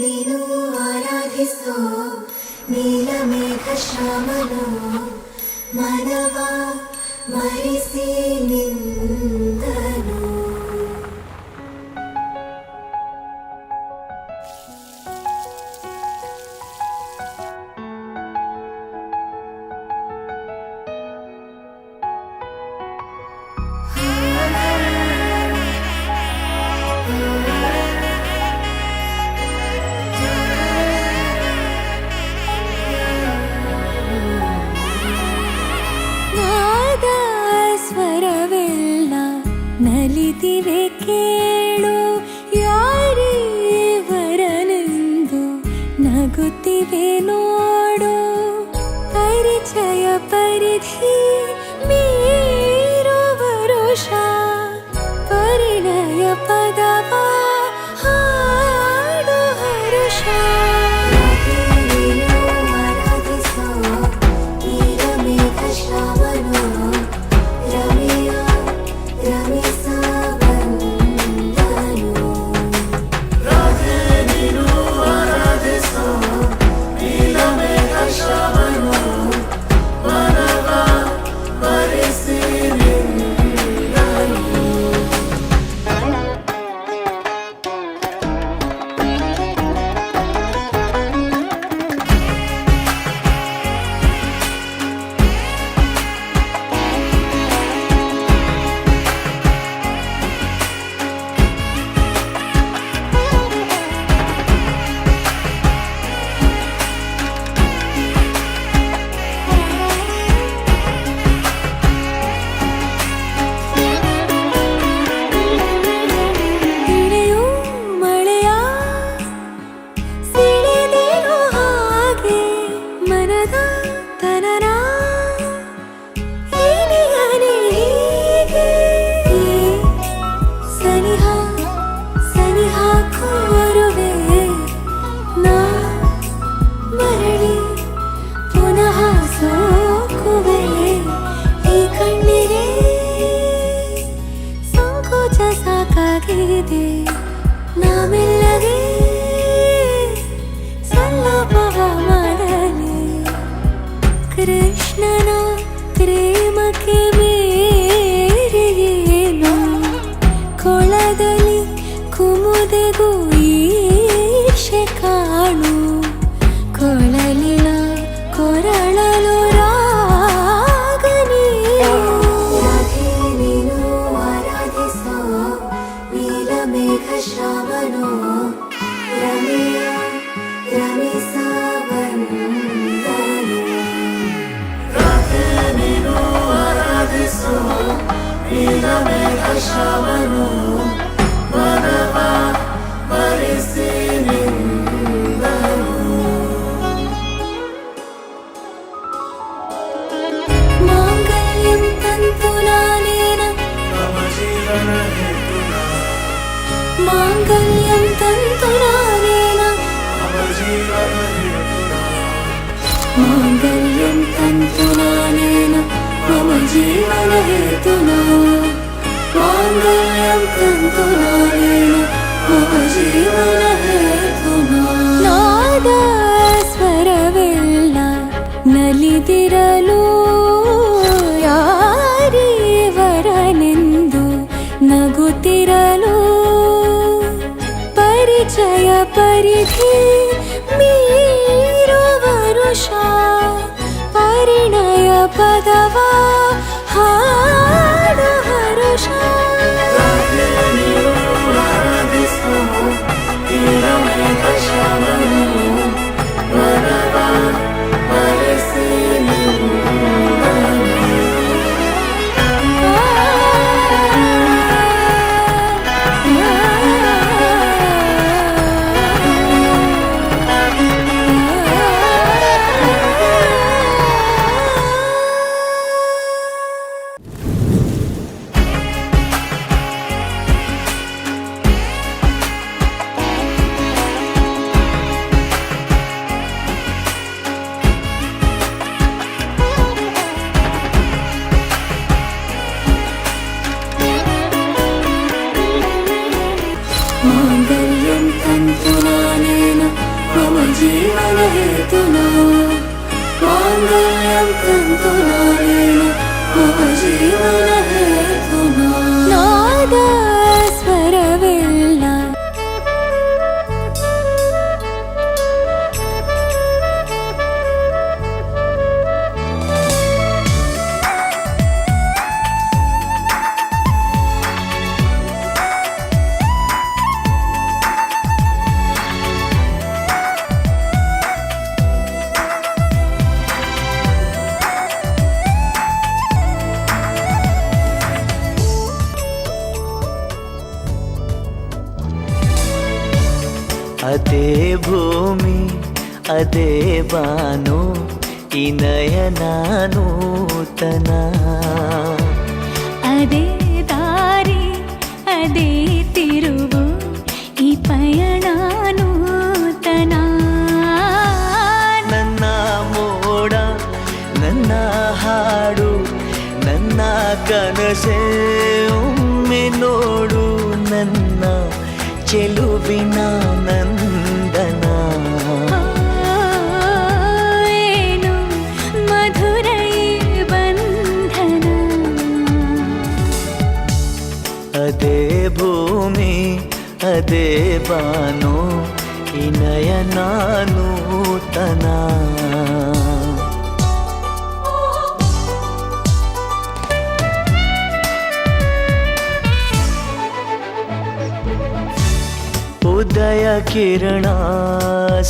ನೀನು ಆರಾಧಿಸೋ ನೀಲಮೇಘ ಶ್ಯಾಮನು ಮನವ ಮರಿಸಿ ನಿಂದನು. ನಲಿದಿವೆ ಕೇಳು ಯಾರೇ ವರನೆಂದು ನಗುತ್ತಿವೆ ನೋಡು. ಪರಿಚಯ ಪರಿಧಿ ಮೀರು ವರುಷ ಪರಿಣಯ ಪದವ ಹಾಡು ಹರುಷ. ನಾಮೆಲ್ಲಗೆ ಸಲ್ಲಪವ ಮಾಡಲಿ ಕೃಷ್ಣನ ಪ್ರೇಮಕ್ಕೆ ಬೇರೆಯೇನು. ಕೊಳದಲ್ಲಿ ಕುಮುದೆಗೂ ಈಶೆ ಕಾಣು ಕೊಳಲಿನ ಕೊರಳಲು ಶ್ಯಾಮನು ರಮೆಯ ರಮಿಸ ಬಂದನು. ರಾಧೆ ನೀನು ಆರಾಧಿಸೋ ನೀಲಮೇಘ ಶ್ಯಾಮನು ಮನವ ಮರಿಸಿ ನಿಂದನು. ಮಾಂಗಲ್ಯಂ ತಂತುನಾನೇನ ಮಮ ಜೀವನ ಮಾಂಗಲ್ಯಂ ತಂತುನಾನೇನ ಮಮ ಜೀವನ ಮಾಂಗಲ್ಯಂ ತಂತುನಾನೇನ ಮಮ ಜೀವನ ಹೇತುನಾ ಮಾಂಗಲ್ಯಂ ತಂತುನಾನೇನ ಮಮ ಜೀವನ ಹೇತುನಾ. ನಾದ ಸ್ವರವೆಲ್ಲ ನಲಿದಿರಲು ಯಾರೇ ವರನೆಂದು ನಗುತ್ತಿರಲು ಪರಿಚಯ ಪರಿಧಿ ಮೀರು ವರುಷ ಪರಿಣಯ ಪದವ ಹಾಡು ಹರುಷ. जीवनहेतुना माङ्गल्यं तन्तुनानेन मम जीवनहेतुना ನಾದ ಸ್ವರವಿಲ್ಲ ಅದೇ ಭೂಮಿ ಅದೇ ಬಾನು ಈ ನಯನ ನೂತನ ಅದೇ ದಾರಿ ಅದೇ ತಿರುವು ಈ ಪಯಣ ನೂತನ ನನ್ನ ಮೋಡ ನನ್ನ ಹಾಡು ನನ್ನ ಕನಸೆ ಒಮ್ಮೆ ನೋಡು ನನ್ನ ಚೆಲುವಿನ ನಂದನ ಏನು ಮಧುರ ಈ ಬಂಧನ ಅದೇ ಭೂಮಿ ಅದೇ ಬಾನು ಈ ನಯನ ನೂತನ ಉದಯ ಕಿರಣ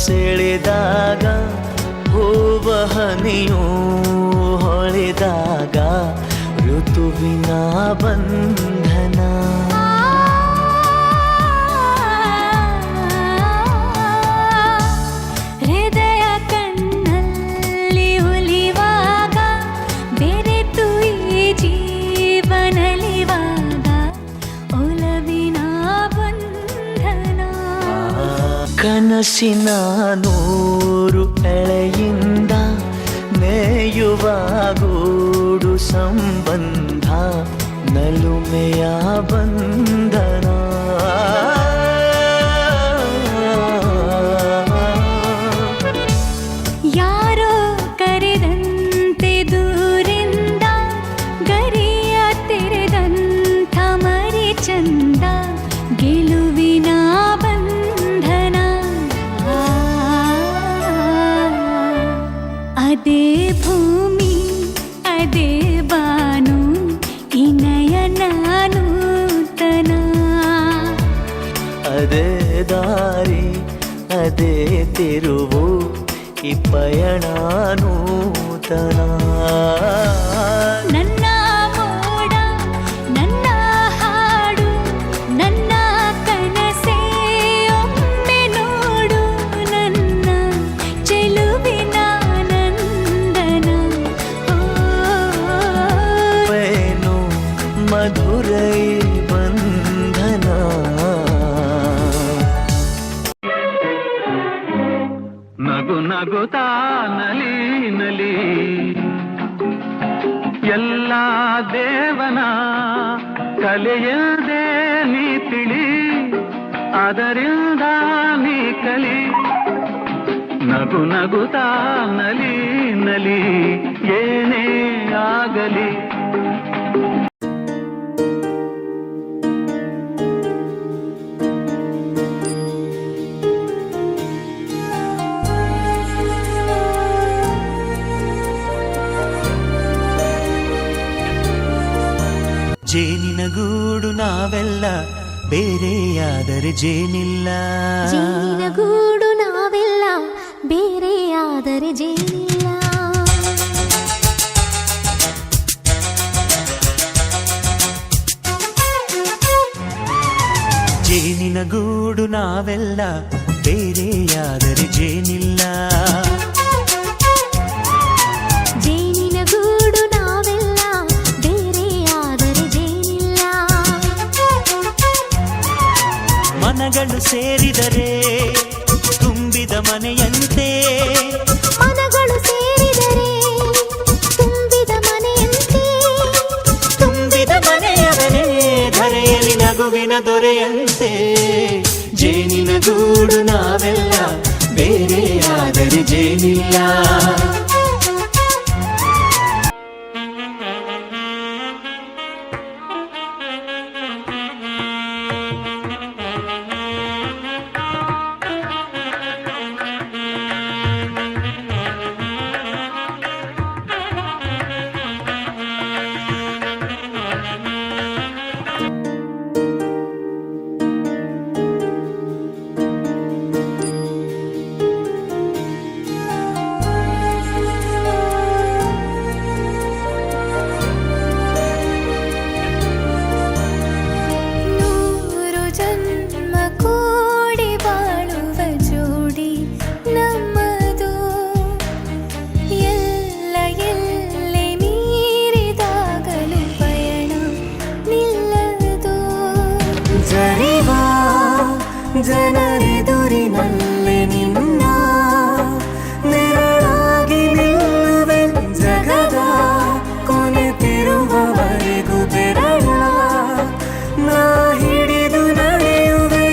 ಸೆಳೆದಾಗ ಹೂವ ಹನಿಯು ಹೊಳೆದಾಗ ಋತುವಿನ ಬಂಧನ ಹೃದಯ ಕಣ್ಣಲ್ಲಿ ಉಲಿವಾಗ ಬೆರೆತು ಈ ಜೀವನಲಿವಾಗ ಒಲವಿನ ಬಂಧನ ಕನಸಿನ ನೂರು ಎಳೆಯಿಂದ ನೇಯುವ ಗೂಡು ಸಂಬಂಧ ನಲುಮೆಯ ಬಂಧನ ಯಾರೋ ಕರೆದಂತೆ ದೂರಿಂದ ಗರಿಯ ತೆರೆದಂಥ ಮರಿ ಚಂದ ಗೆಲುವಿನ ಬಂಧನ ಅದೇ ಭೂಮಿ ಅದೇ ಬಾನು ಈ ನಯನ ನೂತನ ಅದೇ ದಾರಿ ಅದೇ ತಿರುವು ಈ ಪಯಣ ನೂತನ ನನ್ನ ಮೋಡ ನನ್ನ ಹಾಡು ನನ್ನ ಕನಸೇ ಒಮ್ಮೆ ನೋಡು ನನ್ನ ಚೆಲುವಿನ ನಂದನ ಏನು ಮಧುರೈ ಬಂಧನ ನಗು ನಗುತ್ತಾ ನಲಿ ನಲಿ ಎಲ್ಲ ದೇವನ ಕಲೆಯದೇ ನೀ ತಿಳಿ ಅದರಿಂದ ನೀ ಕಲಿ ನಗು ನಗುತ್ತಾ ನಲಿ ನಲಿ ಏನೇ ಆಗಲಿ ಜೇನಿನ ಗೂಡು ನಾವೆಲ್ಲ ಬೇರೆಯಾದರೆ ಜೇನಿಲ್ಲ ಜೇನಿನ ಗೂಡು ನಾವೆಲ್ಲ ಬೇರೆಯಾದರೆ ಜೇನಿಲ್ಲ ಜೇನಿನ ಗೂಡು ನಾವೆಲ್ಲ ಬೇರೆಯಾದರೆ ಜೇನಿಲ್ಲ ಜೇನಿನ ಗೂಡು ನಾವೆಲ್ಲ ಬೇರೆಯಾದರೆ ಜೇನಿಲ್ಲ ಮನಗಳು ಸೇರಿದರೆ ತುಂಬಿದ ಮನೆಯಂತೆ ಮನಗಳು ಸೇರಿದರೆ ತುಂಬಿದ ಮನೆಯಂತೆ ತುಂಬಿದ ಮನೆಯವನೇ ಧರೆಯಲ್ಲಿ ನಗುವಿನ ದೊರೆಯಂತೆ ಜೇನಿನ ಗೂಡು ನಾವೆಲ್ಲ ಬೇರೆಯಾದರೆ ಜೇನಿಲ್ಲ. ನೂರು ಜನ್ಮ ಕೂಡಿ ಬಾಳುವ ಜೋಡಿ ನಮ್ಮದು. ಎಲ್ಲ ಎಲ್ಲೆ ಮೀರಿದಾಗಲೂ ಪಯಣ ನಿಲ್ಲದು. ಜರಿವಾ ಜನರೆದುರಿನಲ್ಲಿ ನಿನ್ನ ನೆರಳಾಗಿ ನಿಲ್ಲುವೆ. ಜಗದ ಕೊನೆತಿರುವವರೆಗೂ ಬೆರಳ ನಾ ಹಿಡಿದು ನಡೆಯುವೆ.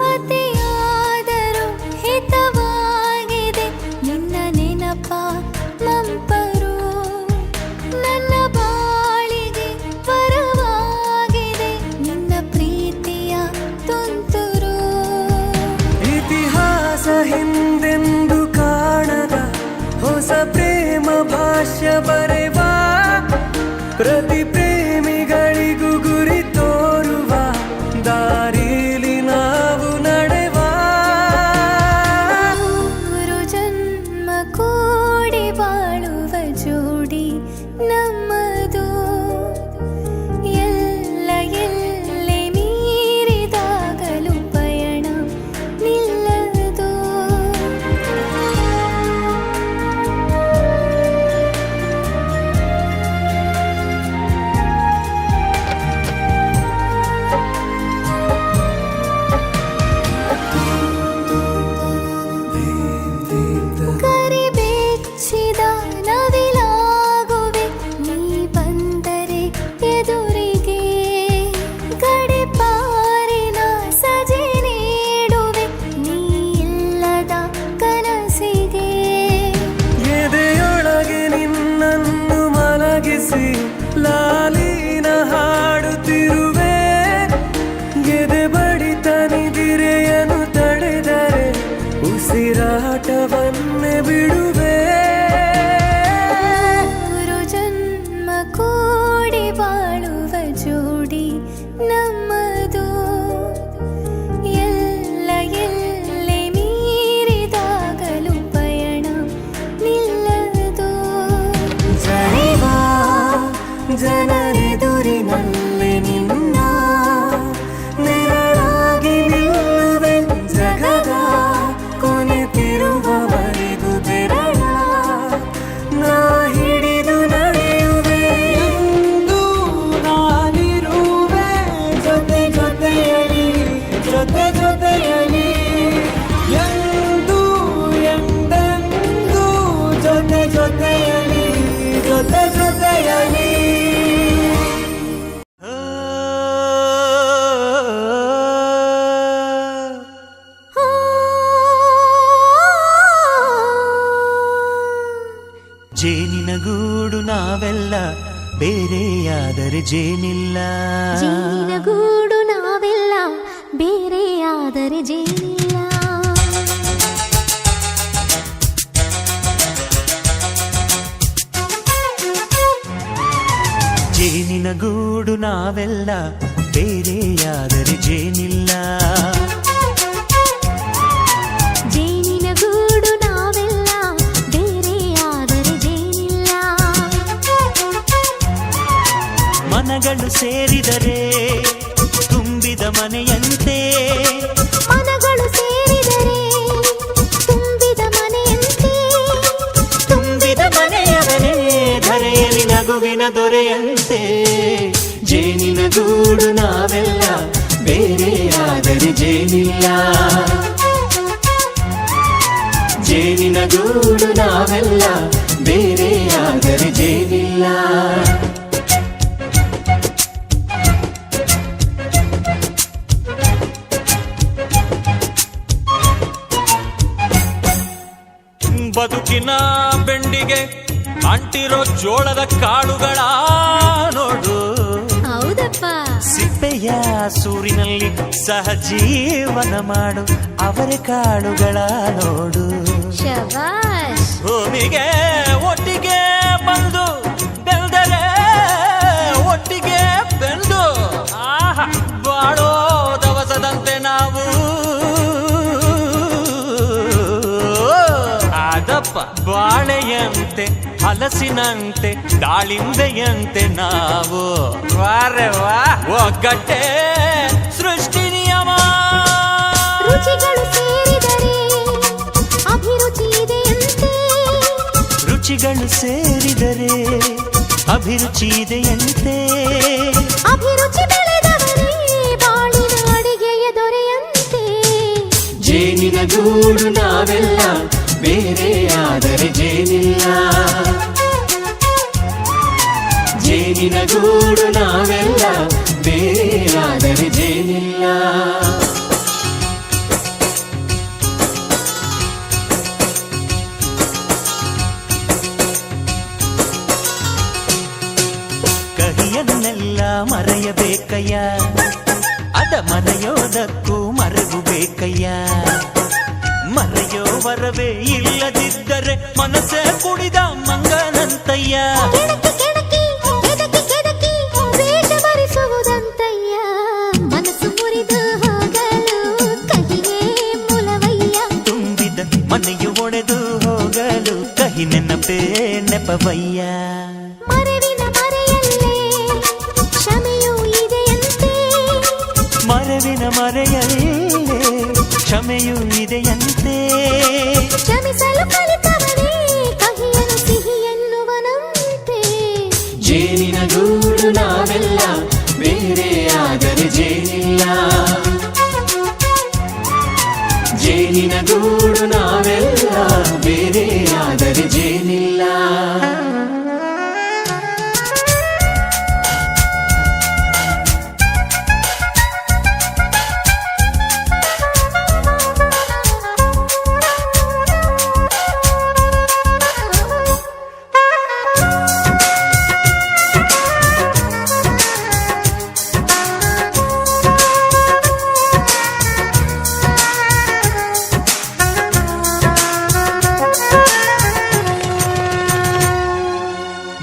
ಅತಿಯಾದರೂ ಹಿತವಾಗಿದೆ ನಿನ್ನ ನೆನಪ ಮಂಪರು. ನನ್ನ ಬಾಳಿಗೆ ವರವಾಗಿದೆ ನಿನ್ನ ಪ್ರೀತಿಯ ತುಂತುರು. ಇತಿಹಾಸ ಹಿಂದೆಂದು ಕಾಣದ ಹೊಸ ಪ್ರೇಮ ಭಾಷ್ಯ ಬರೆವಾ. ಪ್ರತಿ ಪ್ರೇಮಿಗಳಿಗೂ ಗುರಿ ತೋರುವ ದಾರಿಲಿ ನಾವು ನಡೆವಾ. ನೂರು ಜನ್ಮ ಕೂಡಿ ಬಾಳುವ ಜೋಡಿ ನಮ್ಮದು. ಎಲ್ಲ ಎಲ್ಲೆ ಮೀರಿದಾಗಲೂ ಪಯಣ ನಿಲ್ಲದು. ಕರಿಬೆಚ್ಚಿದ ನವಿಲಾಗುವೆ ನೀ ಬಂದರೆ ಎದುರಿಗೆ. ಗಡಿಪಾರಿನ ಸಜೆ ನೀಡುವೆ ನೀ ಇಲ್ಲದ ಕನಸಿಗೆ. ಎದೆಯೊಳಗೆ ನಿನ್ನನ್ನು ಮಲಗಿಸಿ ಲಾಲಿನ ಹಾಡುತ್ತಿರುವೆ. ಎದೆ ಬಡಿತ ನಿದಿರೆಯನ್ನು ತಡೆದರೆ ಉಸಿರಾಟವನ್ನೇ ಬಿಡುವೆ. ನೂರು ಜನ್ಮ ಕೂಡಿ ಬಾಳುವ ಜೋಡಿ ನಮ್ಮದು. ಎಲ್ಲ ಎಲ್ಲೆ ಮೀರಿದಾಗಲೂ ಪಯಣ ನಿಲ್ಲದು. ಜರಿವಾ ಜನರೆದುರಿನಲ್ಲಿ ನಿನ್ನ ನೆರಳಾಗಿ ನಿಲ್ಲುವೆ. ಜಗದ ಕೊನೆತಿರುವವರೆಗೂ ಬೆರಳ ನಾ ಹಿಡಿದು ನಡೆಯುವೆ. ಎಂದು ನಾನಿರುವೆ ಜೊತೆ ಜೊತೆಯಲಿ ಜೊತೆ ಜೊತೆಯಲಿ. ಎಂದು ಎಂದೆಂದು ಜೊತೆ ಜೊತೆಯಲಿ ಜೊತೆ ಜೊತೆಯಲಿ. ಜೇನಿನ ಗೂಡು ನಾವೆಲ್ಲ ಬೇರೆಯಾದರೆ ಜೇನಿಲ್ಲ. ಜೇನಿನ ಗೂಡು ನಾವೆಲ್ಲ ಬೇರೆಯಾದರೆ ಜೇನಿಲ್ಲ. ಜೇನಿನ ಗೂಡು ನಾವೆಲ್ಲ ಬೇರೆಯಾದರೆ ಜೇನಿಲ್ಲ. ಜೇನಿನ ಗೂಡು ನಾವೆಲ್ಲ ಬೇರೆಯಾದರೆ ಜೇನಿಲ್ಲ. ಮನಗಳು ಸೇರಿದರೆ ತುಂಬಿದ ಮನೆಯಂತೆ. ಮನಗಳು ಸೇರಿದರೆ ತುಂಬಿದ ಮನೆಯಂತೆ. ತುಂಬಿದ ನಗುವಿನ ದೊರೆಯಂತೆ ಜೇನಿನ ಗೂಡು ನಾವೆಲ್ಲ ಬೇರೆಯಾದರೆ ಜೇನಿಲ್ಲ ಜೇನಿನ ಗೂಡು ನಾವೆಲ್ಲ ಬೇರೆಯಾದರೆ ಜೇನಿಲ್ಲ ಬದುಕಿನ ಬೆಂಡಿಗೆ ಅಂಟಿರೋ ಜೋಳದ ಕಾಳುಗಳ ನೋಡು ಹೌದಪ್ಪ ಸಿಪ್ಪೆಯ ಸೂರಿನಲ್ಲಿ ಸಹಜೀವನ ಮಾಡು ಅವರ ಕಾಳುಗಳ ನೋಡು ಶಬಾಷ್ ಭೂಮಿಗೆ ಒಟ್ಟಿಗೆ ಬಂದು ಬೆಳೆದರೆ ಒಟ್ಟಿಗೆ ಬೆಂದು ಆಹಾ ಬಾಳೋ ದವಸದಂತೆ ನಾವು ಆದಪ್ಪ ಬಾಳೆಯಂತೆ ಹಲಸಿನಂತೆ ದಾಳಿಂಬೆಯಂತೆ ನಾವು ವಾರೆ ವಾ ಒಗ್ಗಟ್ಟೆ ಸೃಷ್ಟಿ ನಿಯಮ ರುಚಿಗಳು ಸೇರಿದರೆ ಅಭಿರುಚಿ ಇದೆಯಂತೆ ರುಚಿಗಳು ಸೇರಿದರೆ ಅಭಿರುಚಿ ಇದೆಯಂತೆ ಅಭಿರುಚಿ ಬೆಳೆದವರೇ ಬಾಳಿನ ಅಡಿಗೆಯ ದೊರೆಯಂತೆ ಜೇನಿನ ಗೂಡು ನಾವೆಲ್ಲ ಬೇರೆಯಾದರೆ ಜೇನಿಲ್ಲ ಜೇನಿನ ಗೂಡು ನಾವೆಲ್ಲ ಬೇರೆಯಾದರೆ ಜೇನಿಲ್ಲ ಕಹಿಯನ್ನೆಲ್ಲ ಮರೆಯಬೇಕಯ್ಯ ಅದ ಮರೆಯೋದಕ್ಕೂ ಮರೆವು ಬೇಕಯ್ಯ ಮರೆಯೋ ವರವೇ ಇಲ್ಲದಿದ್ದರೆ ಮನಸ್ಸೇ ಕುಡಿದ ಮಂಗನಂತಯ್ಯ ಕೆಣಕಿ ಕೆಣಕಿ ಕೆದಕಿ ಕೆದಕಿ ವೇಷ ಭರಿಸುವುದಂತಯ್ಯ ಮನಸ್ಸು ಮುರಿದು ಹೋಗಲು ಕಹಿಯೇ ಮೂಲವಯ್ಯ ತುಂಬಿದ ಮನೆಯು ಒಡೆದು ಹೋಗಲು ಕಹಿ ನೆನಪೇ ನೆಪವಯ್ಯ ಮರೆವಿನ ಮರೆಯಲ್ಲೇ ಕ್ಷಮೆಯೂ ಇದೆಯಂತೆ ಮರೆವಿನ ಮರೆಯಲ್ಲೇ ಕ್ಷಮೆಯೂ ಇದೆಯಂತೆ ಕ್ಷಮಿಸಲು ಕಲಿತವನೇ ಕಹಿಯನ್ನು ಸಿಹಿ ಎನ್ನುವನಂತೆ ಜೇನಿನ ಗೂಡು ನಾವೆಲ್ಲ ಬೇರೆಯಾದರೆ ಜೇನಿಲ್ಲ ಜೇನಿನ ಗೂಡು ನಾವೆಲ್ಲ ಬೇರೆಯಾದರೆ ಜೇನಿಲ್ಲ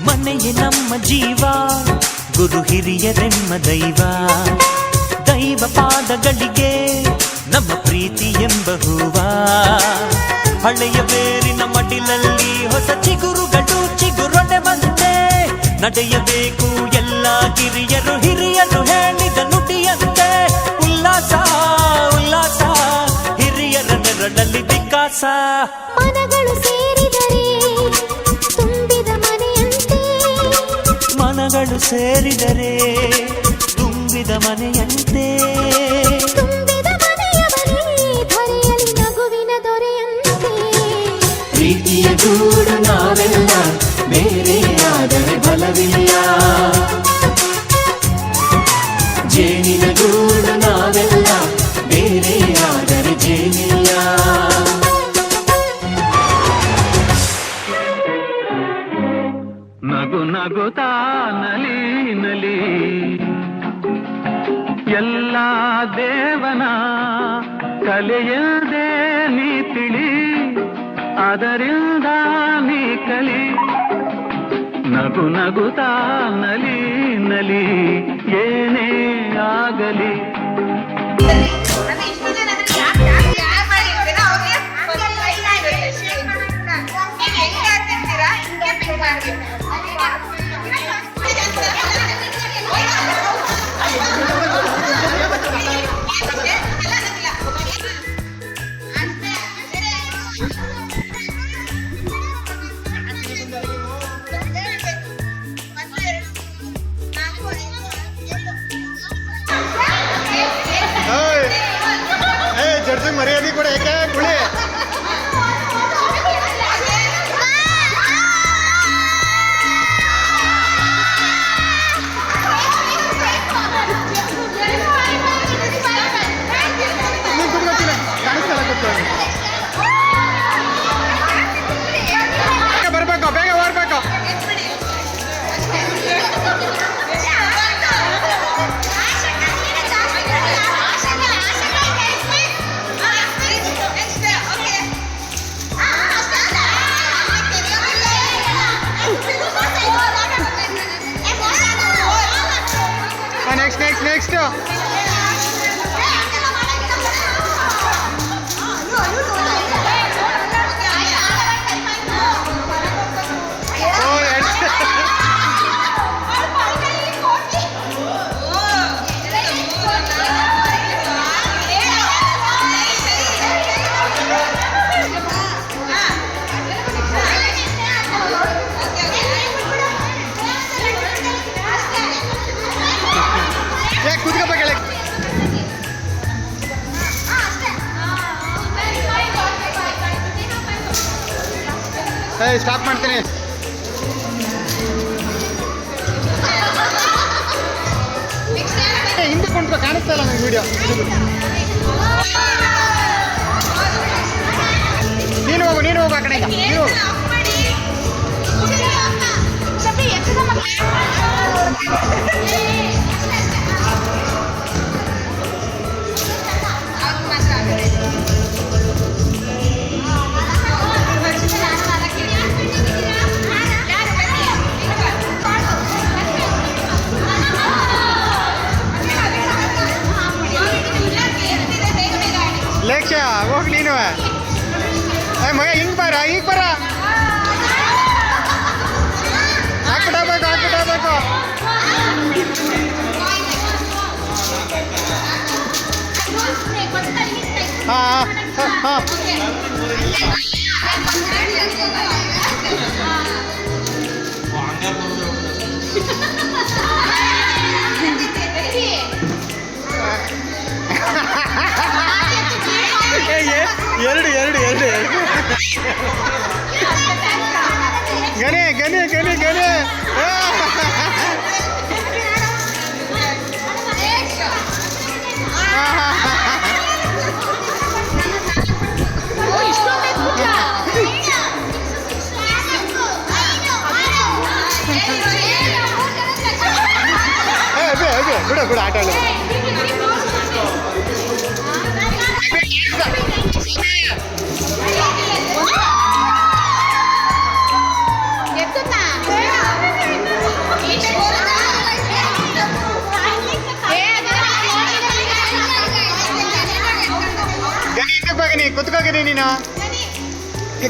ಮನೆಯೇ ನಮ್ಮ ಜೀವ ಗುರು ಹಿರಿಯರೆಮ್ಮ ದೈವ ದೈವ ಪಾದಗಳಿಗೆ ನಮ್ಮ ಪ್ರೀತಿ ಎಂಬ ಹೂವ ಹಳೆಯ ಬೇರಿನ ಮಡಿಲಲ್ಲಿ ಹೊಸ ಚಿಗುರುಗಳು ಚಿಗುರೊಡೆ ಬಂದೆ ನಡೆಯಬೇಕು ಎಲ್ಲ ಹಿರಿಯರು ಹೇಳಿದ ನುಡಿಯಂತೆ ಉಲ್ಲಾಸ ಉಲ್ಲಾಸ ಹಿರಿಯರ ನೆರಳಲ್ಲಿ ವಿಕಾಸ ಮನಗಳು ಸೇರಿದರೆ ತುಂಬಿದ ಮನೆಯಂತೆ ಮನಗಳು ಸೇರಿದರೆ ತುಂಬಿದ ಮನೆಯಂತೆ ತುಂಬಿದ ಮನೆಯವರೇ ಧರೆಯಲ್ಲಿ ನಗುವಿನ ದೊರೆಯಂತೆ ಪ್ರೀತಿಯ ಗೂಡು ನಾವೆಲ್ಲ ಬೇರೆಯಾದರೆ ಬಲವಿಲ್ಲ ಜೇನಿನ ಗೂಡು ನಾವೆಲ್ಲ ಬೇರೆಯಾದರೆ ಜೇನಿಲ್ಲ ನಗು ನಗುತ್ತಾ ನಲಿ ನಲಿ ಎಲ್ಲ ದೇವನ ಕಲೆಯದೆ ನೀ ತಿಳಿ ಅದರಿಂದ ನೀ ಕಲಿ ನಗು ನಗುತ್ತಾ ನಲಿ ನಲಿ ಏನೇ ಆಗಲಿ ಮರ್ಯಾದೆ ಕೂಡ ಯಾಕೆ ಕುಳಿ ನೀನು ಕುತ್ಕೊತೀನಿ ಕಾಣಿಸ್ತಲ್ಲ ಕೂತ್ಕೊಳ್ಳಿ ಬರ್ಬೇಕು ಬೇಗ ಓಡ್ಬೇಕು ನೆಕ್ಸ್ಟ್ ಕುತ್ಕೋಬೇಕಲ್ಲ ಸ್ಟಾಪ್ ಮಾಡ್ತೀನಿ ಹಿಂದೆ ಕೊಂಡ್ಕೊ ಕಾಣಿಸ್ತಾ ಇಲ್ಲ ನನಗೆ ವಿಡಿಯೋ ನೀನು ಹೋಗು ಆ ಕಡೆಯಿಂದ ನೀನು ಹೋಗು ಲೇಕ್ಷ ಹೋಗಿ ನೀನು ಮಗ ಹಿಂಗ್ ಬರ ಹಾಕ್ಬಿಡಬೇಕು ಹಾಂ ಎರಡು ಗನೆ ಬಿಡು ಆಟ ಆಡ ಕುತ್ಕೋಗಿನಿ ನೀನು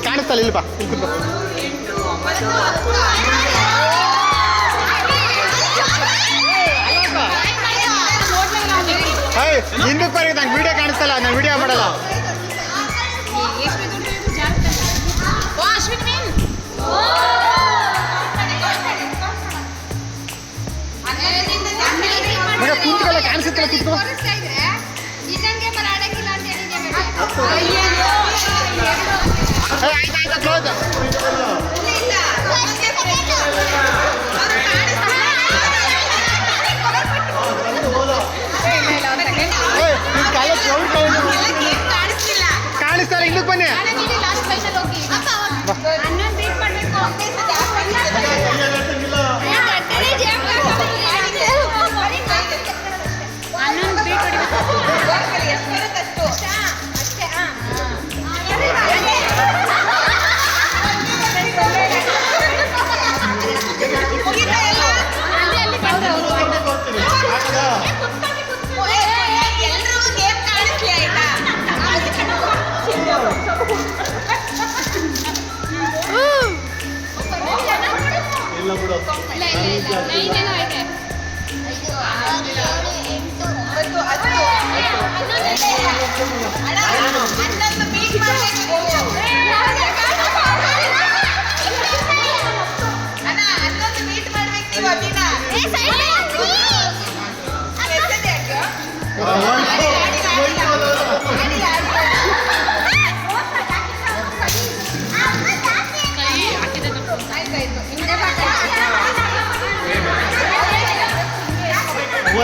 ಕಾಣಿಸ್ತಲ್ಲ ಇಲ್ವಾ ಇಲ್ಲಿ ಕುತ್ಕೋ ಹಿಂದಕ್ಕೆ ಬರೀ ನಂಗೆ ವಿಡಿಯೋ ಕಾಣಿಸ್ತಲ್ಲ ನಾನು ವಿಡಿಯೋ ಮಾಡಲ್ಲ ಮಗ ಕುಂತ್ಕೊಳ್ಳ ಕಾಣಿಸುತ್ತಲ್ಲ ಕುತ್ಕೋ ಆಯ್ತಾ ಕ್ಲೋಸ್ ಕಾಣಿಸ್ತಾರ ಹಿಂದಕ್ಕೆ ಬನ್ನಿ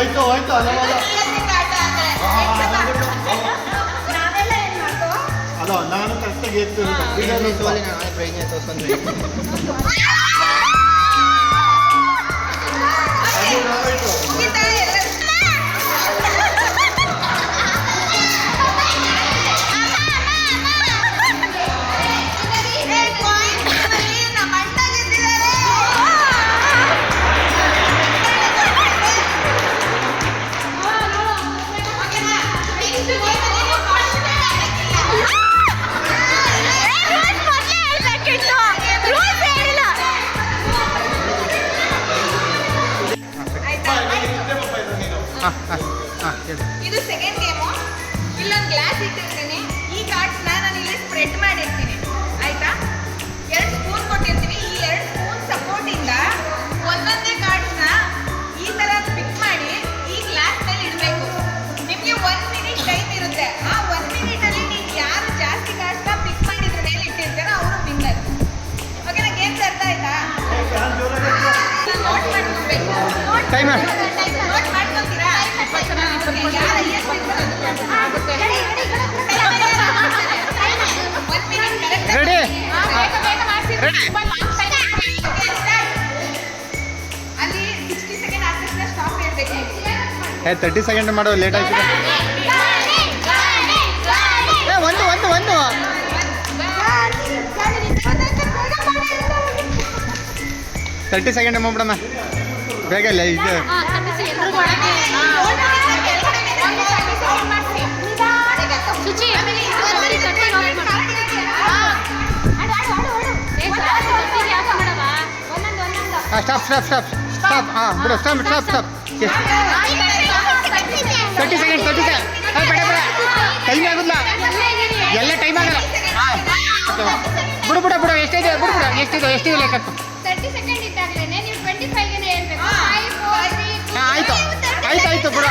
ಹೋಯ್ತು ಹೋಯ್ತು ಅಲ್ಲ ಅಲ್ಲ ನಾನು ಕರೆಕ್ಟಾಗಿ ಇದು ಸೆಕೆಂಡ್ ಗೇಮು. ಇಲ್ಲೊಂದು ಗ್ಲಾಸ್ ಇಟ್ಟಿರ್ತೀನಿ. ಈ ಕಾರ್ಡ್ಸ್ನ ನಾನು ಇಲ್ಲಿ ಸ್ಪ್ರೆಡ್ ಮಾಡಿರ್ತೀನಿ, ಆಯ್ತಾ? 2 ಸ್ಪೂನ್ ಕೊಟ್ಟಿರ್ತೀನಿ. ಈ 2 ಸ್ಪೂನ್ ಸಪೋರ್ಟಿಂದ ಒಂದೊಂದೇ ಕಾರ್ಡ್ಸ್ನ ಈ ಥರ ಪಿಕ್ ಮಾಡಿ ಈ ಗ್ಲಾಸ್ ಮೇಲೆ ಇಡಬೇಕು. ನಿಮಗೆ 1 ಮಿನಿಟ್ ಟೈಮ್ ಇರುತ್ತೆ. ಆ 1 ಮಿನಿಟಲ್ಲಿ ನೀವು ಯಾರು ಜಾಸ್ತಿ ಕಾರ್ಡ್ಸ್ನ ಪಿಕ್ ಮಾಡಿದ್ರ ಮೇಲೆ ಇಟ್ಟಿರ್ತೀರೋ ಅವರು ವಿನ್ನರ್. ಓಕೆನಾ? ಗೇಮ್ಸ್ ಅರ್ಥ ಆಯ್ತಾ? ನೋಟ್ ಮಾಡ್ಕೊಬೇಕು. ನೋಟ್ ಮಾಡ್ಕೊತೀರಾ? ಯಾರು highest ಇರ್ತಾರೋ ಆಗುತ್ತೆ. ರೆಡಿ ಅಲ್ಲಿ 60 ಸೆಕೆಂಡ್ ಆದ್ರೆ ಸ್ಟಾಪ್ ಹೇಳ್ಬೇಕು. 30 ಸೆಕೆಂಡ್ ಮಾಡೋ ಲೇಟ್ ಆಯ್ತು. ಒಂದು 30 ಸೆಕೆಂಡ್ ಮಾಡ್ಬಿಡಮ್ಮ ಬೇಗ ಇಲ್ಲ ಇದು. ಸ್ಟಾಪ್ ಹಾಂ ಬಿಡು ಸ್ಟಾಪ್ 30 ಸೆಕೆಂಡ್ ಬೇಡ ಟೈಮ್ ಆಗುದಿಲ್ಲ, ಎಲ್ಲ ಟೈಮ್ ಆಗಲ್ಲ. ಹಾಂ ಬಿಡು ಎಷ್ಟಿದೆ ಲೆಕ್ಕ. 30 ಸೆಕೆಂಡ್ ಇದ್ದಾಗಲೇ ನೀವು 25ಗೆ ಹೇಳ್ಬೇಕು. 5 4 3 ಆಯ್ತು ಬಿಡು.